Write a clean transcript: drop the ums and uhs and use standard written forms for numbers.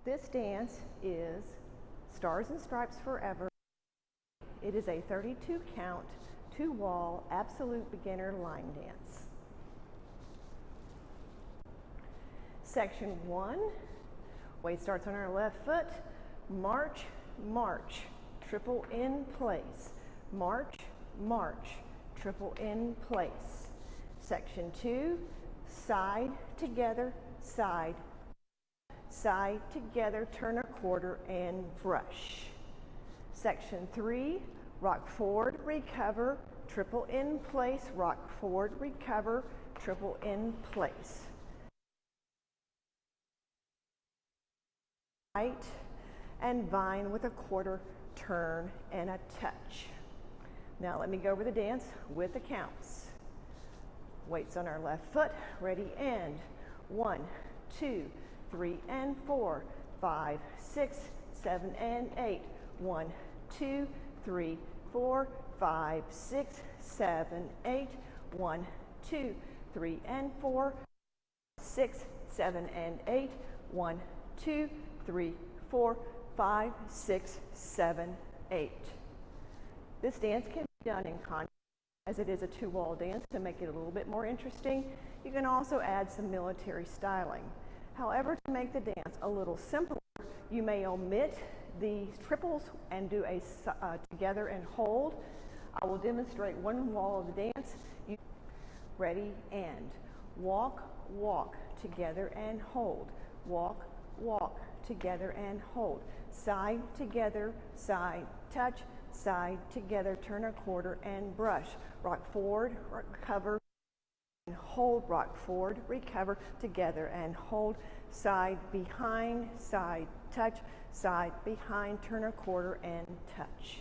This dance is Stars and Stripes Forever. It is a 32 count, 2-wall, absolute beginner line dance. Section 1, weight starts on our left foot, march, march, triple in place, march, march, triple in place. Section 2, side together, side, side together, turn a quarter and brush. Section 3, rock forward, recover, triple in place, rock forward, recover, triple in place. Right and vine with a quarter turn and a touch. Now let me go over the dance with the counts. Weights on our left foot, ready and 1, 2, 3 and 4, 5, 6, 7 and 8, 1, 2, 3, 4, 5, 6, 7, 8, 1, 2, 3 and 4, 6, 7 and 8, 1, 2, 3, 4, 5, 6, 7, 8. This dance can be done in contra, as it is a 2-wall dance, to make it a little bit more interesting. You can also add some military styling. However, to make the dance a little simpler, you may omit the triples and do a together and hold. I will demonstrate one wall of the dance. Ready and walk, walk, together and hold. Walk, walk, together and hold. Side, together, side, touch, side, together, turn a quarter and brush. Rock forward, recover, and hold, rock forward, recover, together and hold. Side, behind, side, touch, side, behind, turn a quarter and touch.